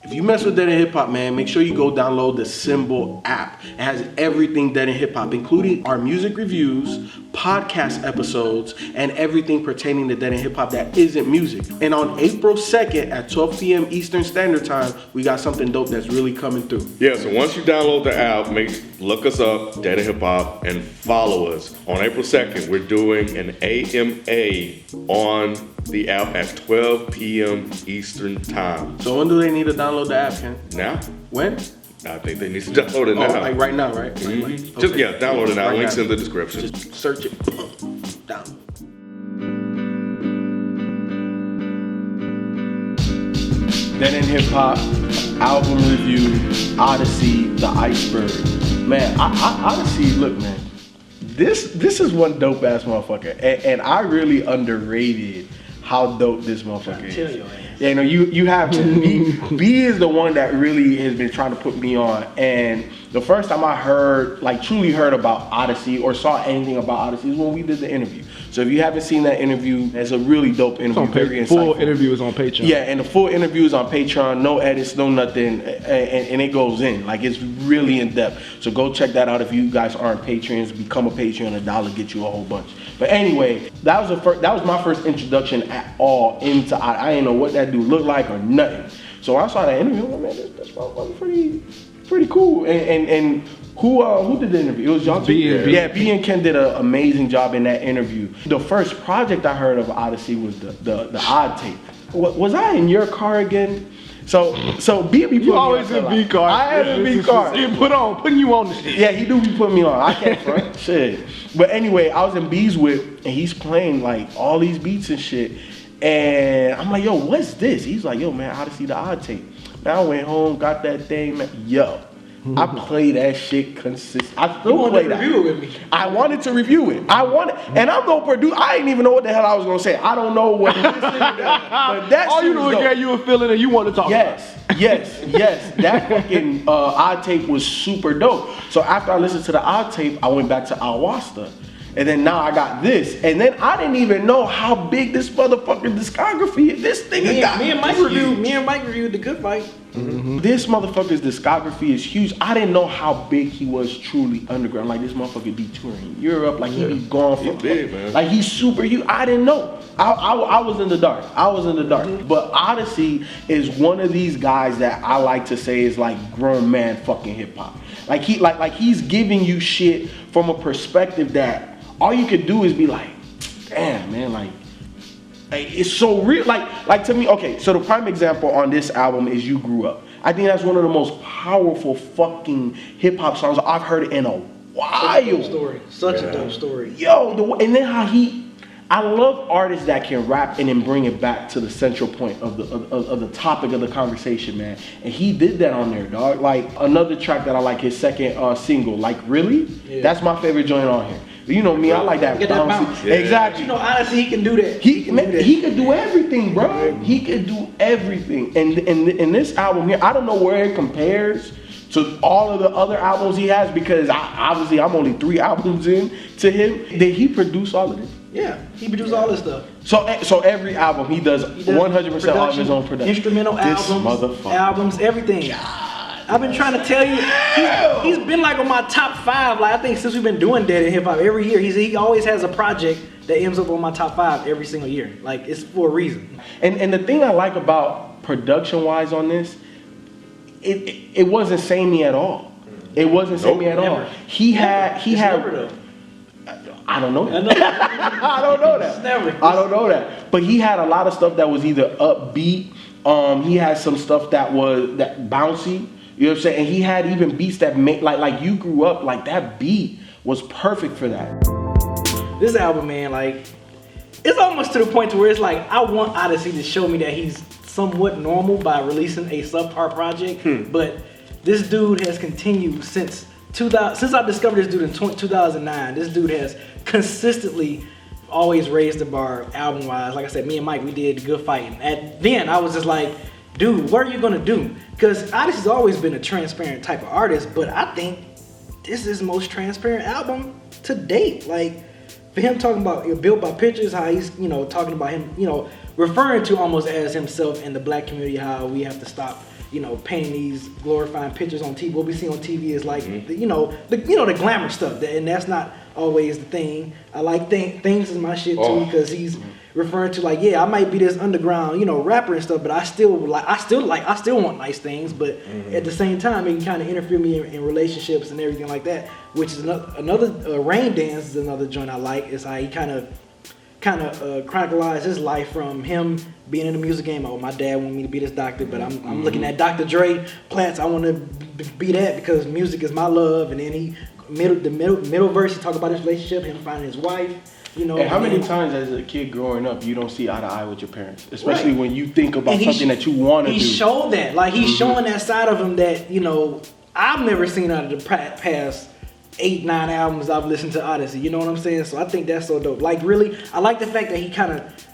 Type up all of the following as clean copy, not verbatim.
If you mess with Dead in Hip Hop, man, make sure you go download the Cymbal app. It has everything Dead in Hip Hop, including our music reviews, podcast episodes, and everything pertaining to Dead in Hip Hop that isn't music. And on April 2nd at 12 p.m. Eastern Standard Time, we got something dope that's really coming through. Yeah, so once you download the app, look us up, Dead in Hip Hop, and follow us. On April 2nd, we're doing an AMA on the app at 12 p.m. Eastern Time. So when do they need to download the app, Ken? Now? When? I think they need to download it now. Like right now, right? Mm-hmm. Okay. Just, yeah, download it now. Right Links now. in the description. Just search it. Down. Dead in Hip Hop, album review, Odyssey, the Iceberg. Man, Odyssey, look, man. This is one dope ass motherfucker, and I really underrated how dope this motherfucker is. Yeah, you know, you have to. B is the one that really has been trying to put me on, and the first time I truly heard about Odyssey or saw anything about Odyssey is when we did the interview. So if you haven't seen that interview, it's a really dope interview. Very insightful. Full interview is on Patreon. Yeah, and the full interview is on Patreon. No edits, no nothing, and it goes in. Like, it's really in depth. So go check that out if you guys aren't patrons. Become a Patreon. $1 get you a whole bunch. But anyway, that was my first introduction at all into Odyssey. I didn't know what that dude looked like or nothing. So when I saw that interview, I'm like, man, this motherfucker pretty cool. And who did the interview? It was y'all. Yeah, B and Ken did an amazing job in that interview. The first project I heard of Odyssey was the Odd Tape. Was I in your car again? So B be You always in B car. I am in B car. Putting you on the shit. Yeah, he do be putting me on. I can't front shit. But anyway, I was in B's whip and he's playing like all these beats and shit. And I'm like, yo, what's this? He's like, yo, man, Odyssey, the Odd Tape. Man, I went home, got that thing, man. Yo. I play that shit consistent. I still play that. Review it with me. I wanted to review it. And I'm no producer. I didn't even know what the hell I was gonna say. I don't know what this is. But that All shit you know was is dope. gave you a feeling and you want to talk about it. Yes. That fucking Odd Tape was super dope. So after I listened to the Odd Tape, I went back to Alwasta. And then now I got this. And then I didn't even know how big this motherfucking discography is. This thing got Me and Mike reviewed The Good Fight. Mm-hmm. This motherfucker's discography is huge. I didn't know how big he was truly underground. Like, this motherfucker be touring Europe. Like, he be gone for big, man. Like, he's super huge. I didn't know. I was in the dark. Mm-hmm. But Odyssey is one of these guys that I like to say is like grown man fucking hip hop. Like, he's giving you shit from a perspective that all you could do is be like, damn, man, like it's so real. Like to me, okay, so the prime example on this album is You Grew Up. I think that's one of the most powerful fucking hip hop songs I've heard in a while. Such a dope story. Yo, and then how I love artists that can rap and then bring it back to the central point of the topic of the conversation, man. And he did that on there, dog. Like, another track that I like, his second single, Like Really? Yeah. That's my favorite joint on here. You know me, I like that bouncy. Yeah. Exactly. You know, honestly, he can do that. He could do everything, bro. He could do everything. And in this album here, I don't know where it compares to all of the other albums he has, because obviously I'm only 3 albums in to him. Did he produce all of this? Yeah, he produced all this stuff. So every album he does 100% of his own production. Instrumental albums, everything. God. I've been trying to tell you, he's been like on my top 5. Like, I think since we've been doing Dead in Hip Hop every year, he always has a project that ends up on my top 5 every single year. Like, it's for a reason. And the thing I like about production wise on this, it wasn't samey at all. It wasn't samey at all. He had. I don't know that. I don't know that. But he had a lot of stuff that was either upbeat. He had some stuff that was bouncy. You know what I'm saying? And he had even beats that make like You Grew Up. Like, that beat was perfect for that. This album, man, like, it's almost to the point to where it's like, I want Odyssey to show me that he's somewhat normal by releasing a subpar project. But this dude has continued since I discovered this dude in 2009. This dude has consistently always raised the bar album wise. Like I said, me and Mike, we did The Good Fight. And then I was just like, dude, what are you gonna do? Because Odyssey's always been a transparent type of artist, but I think this is his most transparent album to date. Like, for him talking about Built by Pictures, how he's, talking about him, referring to almost as himself in the black community, how we have to stop, painting these glorifying pictures on TV. What we see on TV is like, the glamour stuff, and that's not always the thing. I like things is my shit too, because he's referring to like, I might be this underground, rapper and stuff, but I still want nice things, but at the same time, it can kind of interfere me in relationships and everything like that. Which is another Rain Dance is another joint I like. Is how he kind of chronicalized his life from him being in the music game. Oh, my dad wanted me to be this doctor, but I'm looking at Dr. Dre plants. I want to be that because music is my love. And then the middle verse, he talk about his relationship, him finding his wife. And how many times as a kid growing up you don't see eye to eye with your parents, especially when you think about something that you want to do. He showed that, like he's showing that side of him that I've never seen out of the past 8-9 albums I've listened to Odyssey. You know what I'm saying? So I think that's so dope. Like really, I like the fact that he kind of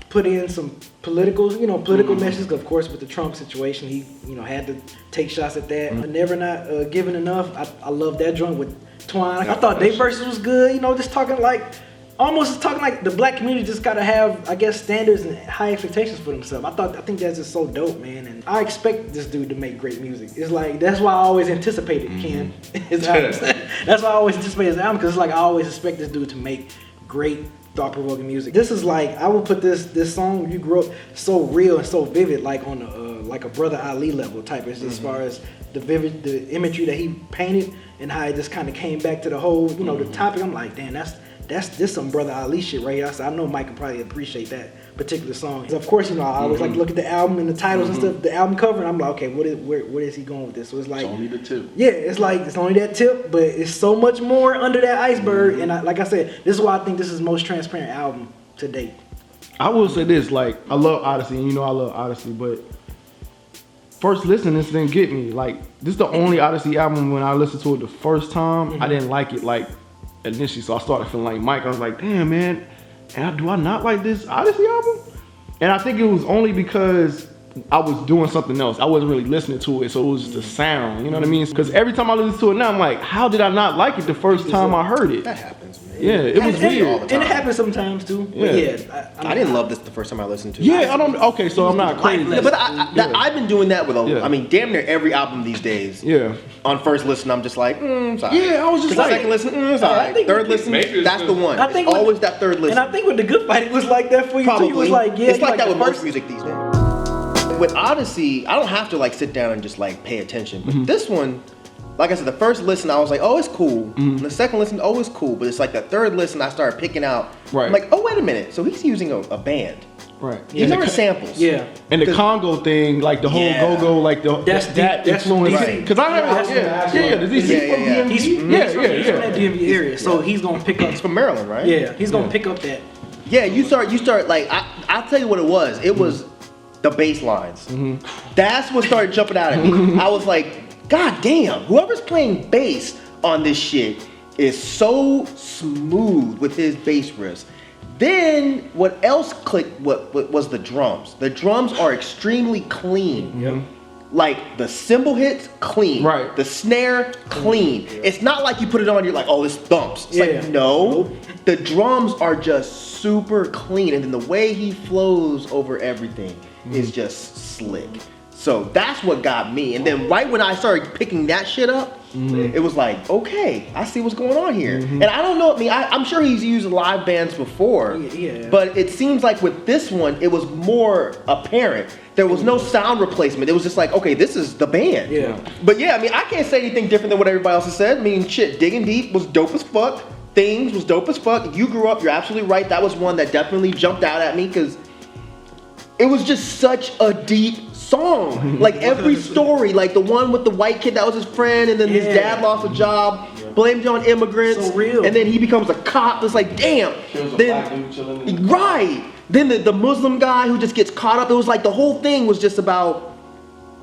put in some political messages. Of course, with the Trump situation, he had to take shots at that. Never Not Given Enough. I love that joint with Twine. Like, I thought their verses was good. Just talking like the black community just gotta have, I guess, standards and high expectations for themselves. I think that's just so dope, man. And I expect this dude to make great music. It's like, that's why I always anticipated Ken. That's why I always anticipate his album, because it's like I always expect this dude to make great, thought-provoking music. This is like, I would put this song, You Grew Up, so real and so vivid, like on like a Brother Ali level type, as far as the imagery that he painted and how it just kind of came back to the whole, the topic. I'm like, damn, that's some Brother Ali shit right here. I know Mike can probably appreciate that particular song. Of course, I always like to look at the album and the titles and stuff, the album cover, and I'm like, okay, where is he going with this? So it's like, it's only the tip. Yeah, it's like, it's only that tip, but it's so much more under that iceberg. And like I said, this is why I think this is the most transparent album to date. I will say this, like, I love Odyssey, and I love Odyssey, but first listen, this didn't get me. Like, this is the only Odyssey album when I listened to it the first time, I didn't like it, like, initially, so I started feeling like Mike. I was like, damn, man, do I not like this Odyssey album? And I think it was only because I was doing something else. I wasn't really listening to it, so it was just a sound, you know what I mean? Because every time I listen to it now, I'm like, how did I not like it the first time I heard it? That happens, man. Yeah, it was weird. All the time. And it happens sometimes too. Yeah. I didn't love this the first time I listened to it. Yeah, I don't, okay, so I'm not crazy. Yeah, but I've been doing that with damn near every album these days. Yeah. On first listen, I'm just like, it's all right. Yeah, I was just like, second listen, it's all right. Third listen, that's the one. I think it's always that third listen. And I think with The Good Fight, it was like that for you Probably. too. You was like, yeah, it's like that with first most music these days. With Odyssey, I don't have to like sit down and just like pay attention. But this one, like I said, the first listen, I was like, oh, it's cool. And the second listen, oh, it's cool. But it's like the third listen, I started picking out. Right. I'm like, oh, wait a minute. So he's using a band. Right. These aren't samples. Yeah. And the Congo thing, like the whole go-go, like that's influence. right. Because I heard, he's from that DMV area, so he's gonna pick up. It's from Maryland, right? Yeah, he's gonna pick up that. Yeah, you start like, I'll tell you what it was. It was the bass lines. That's what started jumping out at me. I was like, God damn, whoever's playing bass on this shit is so smooth with his bass riffs. Then what else clicked what was the drums. The drums are extremely clean. Yeah. Like the cymbal hits, clean. Right. The snare, clean. Yeah. It's not like you put it on, you're like, oh, this thumps. It's like, no. The drums are just super clean. And then the way he flows over everything is just slick. So that's what got me. And then right when I started picking that shit up, it was like, okay, I see what's going on here. And I don't know, I'm sure he's used live bands before, but it seems like with this one, it was more apparent. There was no sound replacement. It was just like, okay, this is the band. Yeah. But yeah, I can't say anything different than what everybody else has said. Shit, Digging Deep was dope as fuck. Things was dope as fuck. You Grew Up, you're absolutely right. That was one that definitely jumped out at me because it was just such a deep song. Like every story, like the one with the white kid that was his friend, and then his dad lost a job, blamed it on immigrants, so real. And then he becomes a cop. It's like, damn. Right. Then the Muslim guy who just gets caught up. It was like the whole thing was just about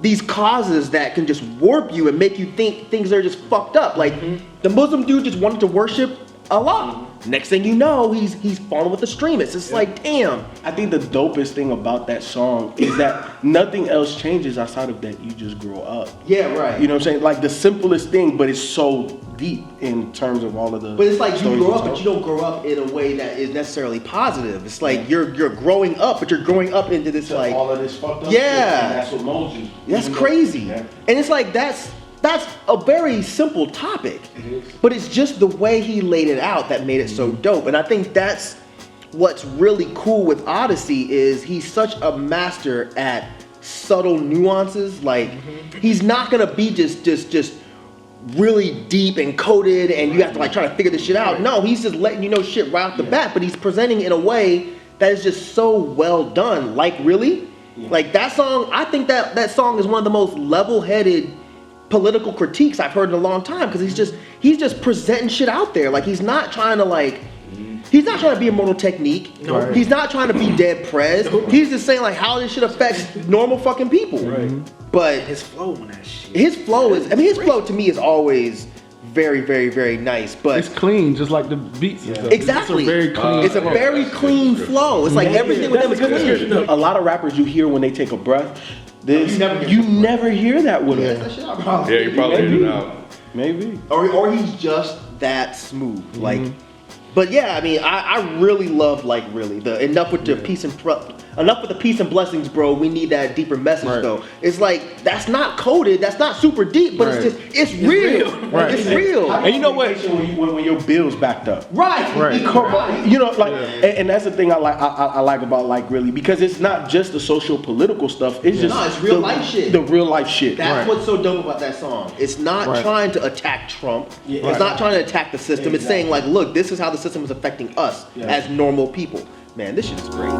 these causes that can just warp you and make you think things are just fucked up. Like the Muslim dude just wanted to worship a lot. Next thing you know, he's falling with the stream. It's just like, damn. I think the dopest thing about that song is that nothing else changes outside of that. You just grow up. Yeah, right. You know what I'm saying? Like the simplest thing, but it's so deep in terms of all of the. But it's like you stories grow it's up, but told. you don't grow up in a way that is necessarily positive. It's like you're growing up, but you're growing up into this like all of this fucked up. Yeah. shit, and that's what molds you. that's Even though- crazy. Yeah. And it's like that's a very simple topic, but it's just the way he laid it out that made it so dope. And I think that's what's really cool with Odyssey is he's such a master at subtle nuances. Like he's not gonna be just really deep and coded and you have to like try to figure this shit out. No, he's just letting you know shit right off the bat, but he's presenting it in a way that is just so well done. Like really? Like that song, I think that song is one of the most level-headed political critiques I've heard in a long time because he's just presenting shit out there. Like he's not trying to be Immortal Technique. Right. He's not trying to be Dead Prez. He's just saying like how this shit affects normal fucking people. Right. But His flow on that shit. his flow is, I mean, his flow to me is always very, very, very nice. But It's clean, just like the beats and stuff. exactly, It's a very clean. it's a flow. very clean flow. It's like everything with him is clean. A lot of rappers you hear when they take a breath, this You never you never hear that with Yeah, them. that shit I probably- Yeah, you probably hit it out. Maybe. or he's just that smooth. Like, but yeah, I mean, I really love like really the enough with the peace and enough with the peace and blessings, bro. We need that deeper message Right. though. It's like that's not coded, that's not super deep, but Right. it's real. Right. It's real. And you know what? When your bills backed up. Right. Right. You know, like, and that's the thing I like about like really because it's not just the social political stuff. It's just No, it's real the, life shit. The real life shit. That's Right. what's so dope about that song. It's not Right. trying to attack Trump. Yeah. It's not trying to attack the system. It's saying like, look, this is how the system is affecting us Yeah. as normal people. Man, this shit is great.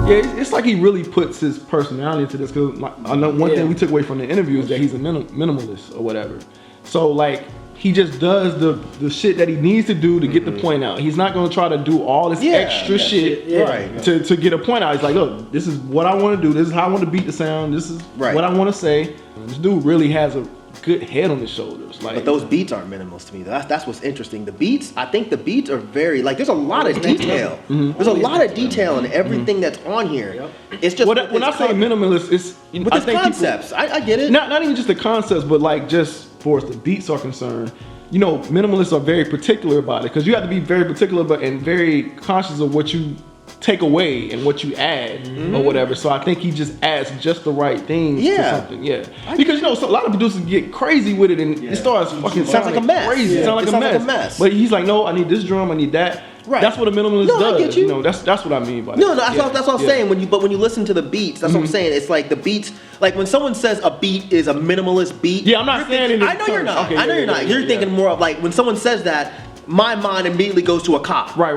Yeah, it's like he really puts his personality into this. Cause like, I know one thing we took away from the interview is that he's a minimalist or whatever. So like he just does the shit that he needs to do to get the point out. He's not gonna try to do all this extra shit Right. to get a point out. He's like, look, this is what I want to do. This is how I want to beat the sound. This is Right. what I want to say. This dude really has a good head on his shoulders. Like, But those beats aren't minimalist to me. That's what's interesting. The beats, I think the beats are very like. There's a lot of detail. There's a lot of detail in everything that's on here. It's just when I say minimalist, it's with I his think people- concepts. I get it. not even just the concepts, but like just for as the beats are concerned, you know, minimalists are very particular about it because you have to be very particular but and very conscious of what you take away and what you add or whatever. So I think he just adds just the right things to Yeah. something. Yeah, because you know, so a lot of producers get crazy with it and it starts fucking Sounds like a sounding mess. Crazy, Yeah. it sounds like a mess. But he's like, no, I need this drum, I need that. Right. That's what a minimalist No, I does. get you. know, that's what I mean by No, that. that's what I'm saying. When you listen to the beats, that's what I'm saying. It's like the beats. Like when someone says a beat is a minimalist beat. Yeah, I'm not saying it in I know you're terms- not. okay, I know yeah, you're not. yeah, You're yeah. thinking more of like when someone says that, my mind immediately goes to a cop. Right.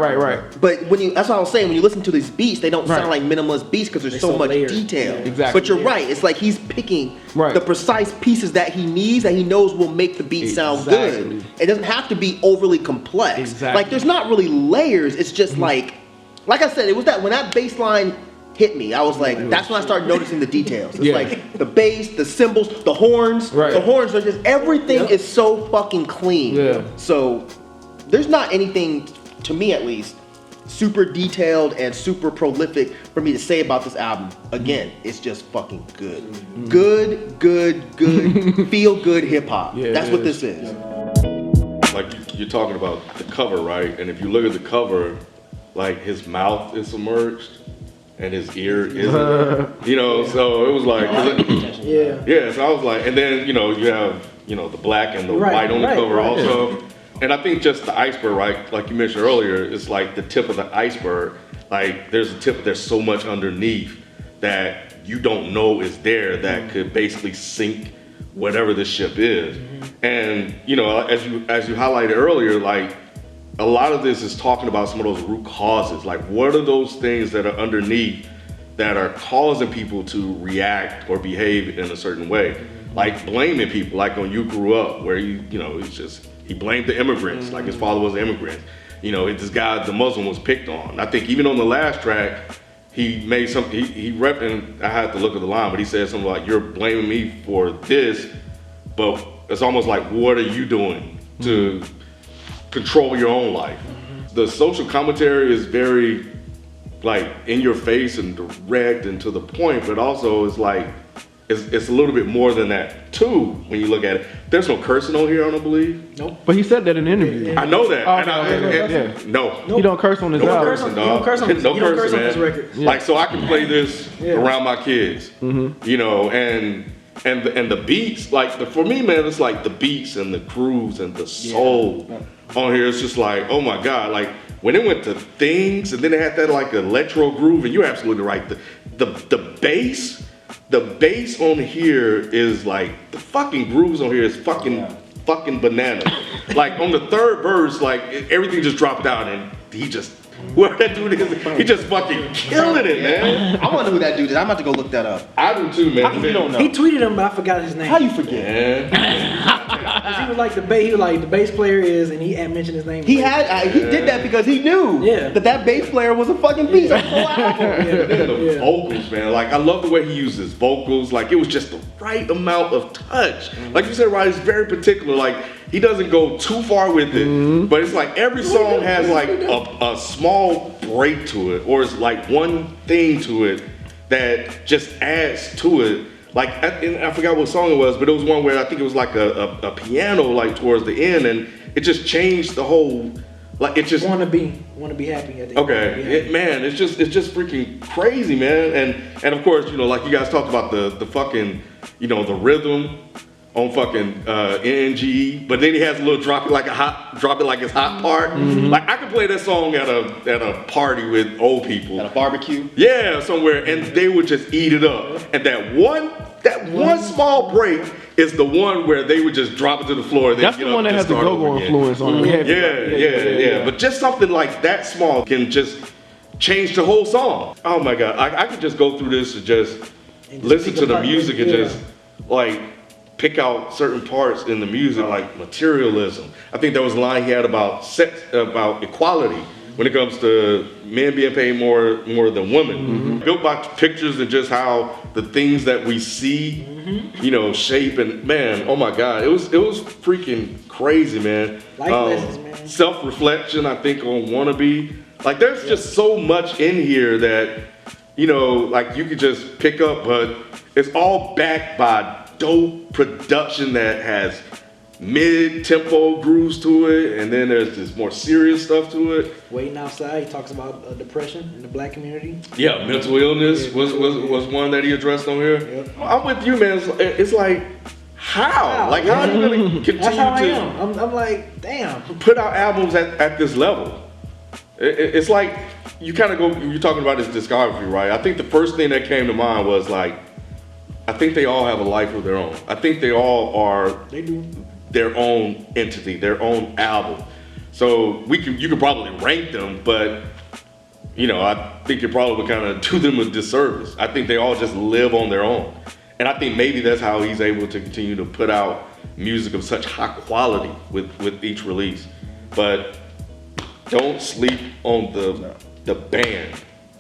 But that's what I was saying. When you listen to these beats, they don't sound Right. like minimalist beats because there's so so much layered. detail. Exactly. But you're right. It's like he's picking Right. the precise pieces that he needs that he knows will make the beat sound Exactly. good. It doesn't have to be overly complex. Exactly. Like there's not really layers. It's just like I said, it was that when that bass line hit me, I was like, that's when I started noticing the details. It's Yeah. like the bass, the cymbals, the horns. Right. The horns are just everything is so fucking clean. Yeah. So there's not anything, to me at least, super detailed and super prolific for me to say about this album. Again, it's just fucking good. Good, feel good hip hop. Yeah, That's it what is. this is. Like you're talking about the cover, right? And if you look at the cover, like his mouth is submerged and his ear isn't. You know, so it was like, yeah. So I was like, and then you have the black and the Right, white on the right, cover right. also. And I think just the iceberg, right? Like you mentioned earlier, it's like the tip of the iceberg. Like there's a tip, but there's so much underneath that you don't know is there that could basically sink whatever this ship is. And as you highlighted earlier, like a lot of this is talking about some of those root causes. Like what are those things that are underneath that are causing people to react or behave in a certain way? Like blaming people, like when you grew up, where it's just he blamed the immigrants, like his father was an immigrant. This guy, the Muslim, was picked on. I think even on the last track, he made some, he repped, and I had to look at the line, but he said something like, "You're blaming me for this, but it's almost like, what are you doing to control your own life. The social commentary is very like in your face and direct and to the point, but also it's like it's a little bit more than that too when you look at it. There's no cursing on here, I don't believe. Nope. But he said that in the interview. I know that. Oh, and okay. No. He don't curse on his No album. cursing, You don't dog. curse on his- No you don't curse cursing, on his man. record. Yeah. Like, so I can play this around my kids, you know, and the beats, like for me, man, it's like the beats and the grooves and the soul on here. It's just like, oh my God, like when it went to things and then it had that like electro groove, and you're absolutely right. The bass on here is like the fucking grooves on here is fucking banana. Like on the third verse, like everything just dropped out and he just whoever that dude is, he just fucking killing it, man. I want to know who that dude is. I'm about to go look that up. I do too, man. You don't know. He tweeted him, but I forgot his name. How you forget? Man. 'Cause he was like the bass player is, and he had mentioned his name. He did that because he knew that bass player was a fucking beast. And the vocals, man. Like I love the way he uses vocals. Like it was just the right amount of touch. Like you said, right? It's very particular. Like he doesn't go too far with it, but it's like every song has like a small break to it, or it's like one thing to it that just adds to it. Like I forgot what song it was, but it was one where I think it was like a piano like towards the end, and it just changed the whole. Like it just wanna be happy at the end. Okay, man, it's just freaking crazy, man. And of course, you know, like you guys talked about the fucking, you know, the rhythm on fucking NGE, but then he has a little drop it like it's hot part. Like I could play that song at a party with old people. At a barbecue. Yeah, somewhere, and they would just eat it up. And that one small break is the one where they would just drop it to the floor. That's the one that has the go-go influence on it. Yeah. But just something like that small can just change the whole song. Oh my God, I could just go through this and just listen to the music and just like pick out certain parts in the music, like materialism. I think there was a line he had about sex, about equality when it comes to men being paid more than women. Built by pictures and just how the things that we see, you know, shape and man, oh my God, it was freaking crazy, man. Life lessons, man. Self-reflection, I think, on Wannabe. Like there's just so much in here that, you know, like you could just pick up, but it's all backed by dope production that has mid-tempo grooves to it, and then there's this more serious stuff to it. Waiting Outside, he talks about depression in the black community. Yeah, mental illness was one that he addressed on here. Yep. I'm with you, man. It's like, how? Like, how are you gonna continue That's how I to am. I'm like, damn. put out albums at this level? It's like, you kind of go, you're talking about his discography, right? I think the first thing that came to mind was like, I think they all have a life of their own. I think they all are their own entity, their own album. So you could probably rank them, but you know, I think it probably would kind of do them a disservice. I think they all just live on their own. And I think maybe that's how he's able to continue to put out music of such high quality with each release. But don't sleep on the band.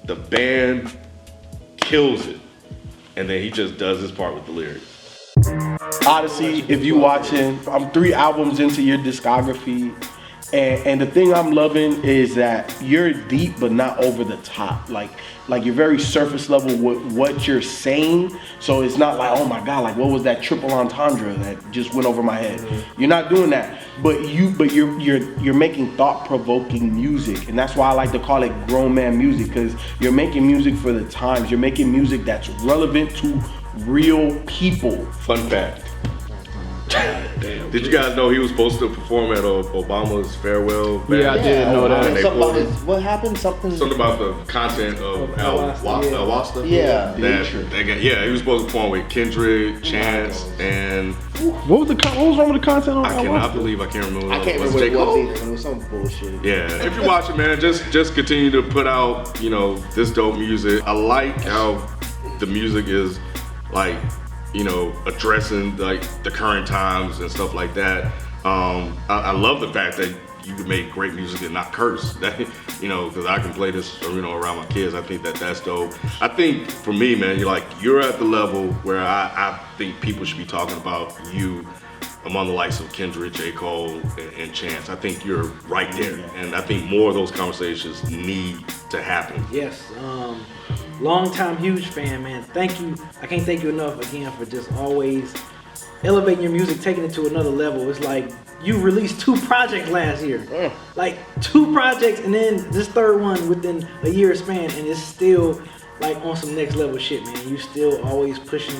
The band kills it. And then he just does his part with the lyrics. Odyssey, if you watching, I'm 3 albums into your discography, and the thing I'm loving is that you're deep but not over the top. Like you're very surface level with what you're saying. So it's not like, oh my God, like what was that triple entendre that just went over my head? You're not doing that. But you're making thought-provoking music, and that's why I like to call it grown man music, because you're making music for the times. You're making music that's relevant to real people. Fun fact. Did you guys know he was supposed to perform at Obama's farewell? Yeah, I did know that. Something about what happened? Something about the content of Alwasta. Yeah. He was supposed to perform with Kendrick, Chance, and what was wrong with the content on I cannot believe I can't remember. I can't remember what it was either. It was some bullshit. Yeah, if you're watching, man, just continue to put out, you know, this dope music. I like how the music is like, you know, addressing like the current times and stuff like that. I love the fact that you can make great music and not curse. That, you know, because I can play this, you know, around my kids. I think that's dope. I think for me, man, you're at the level where I think people should be talking about you among the likes of Kendrick, J. Cole, and Chance. I think you're right there, and I think more of those conversations need to happen. Yes, long time huge fan, man. Thank you. I can't thank you enough again for just always elevating your music, taking it to another level. It's like you released 2 projects last year, like 2 projects, and then this third one within a year span, and it's still like on some next level shit, man. You still always pushing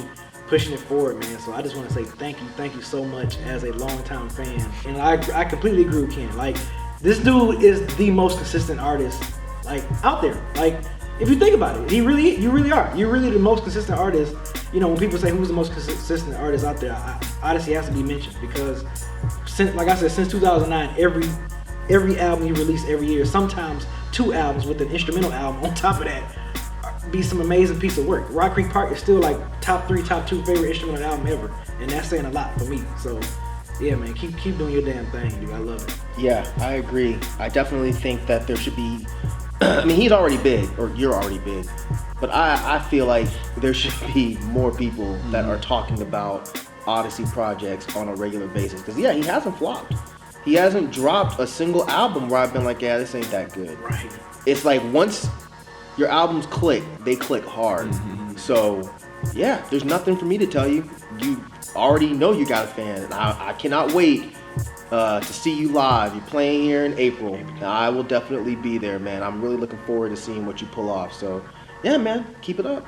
it forward, man. So I just want to say thank you so much as a longtime fan. And I completely agree with Ken. Like, this dude is the most consistent artist like out there. Like, if you think about it, you really are. You're really the most consistent artist. You know, when people say who's the most consistent artist out there, Odyssey has to be mentioned because since, like I said, since 2009, every album you release every year, sometimes 2 albums with an instrumental album on top of that, be some amazing piece of work. Rock Creek Park is still like top 3, top 2 favorite instrumental album ever, and that's saying a lot for me. So yeah, man, keep doing your damn thing, dude. I love it. Yeah, I agree. I definitely think that there should be. I mean, he's already big, or you're already big, but I feel like there should be more people that are talking about Odyssey projects on a regular basis. Because yeah, he hasn't flopped. He hasn't dropped a single album where I've been like, yeah, this ain't that good. Right. It's like once your albums click, they click hard. So yeah, there's nothing for me to tell you. You already know you got a fan, and I cannot wait to see you live. You're playing here in April. I will definitely be there, man. I'm really looking forward to seeing what you pull off. So yeah, man, keep it up.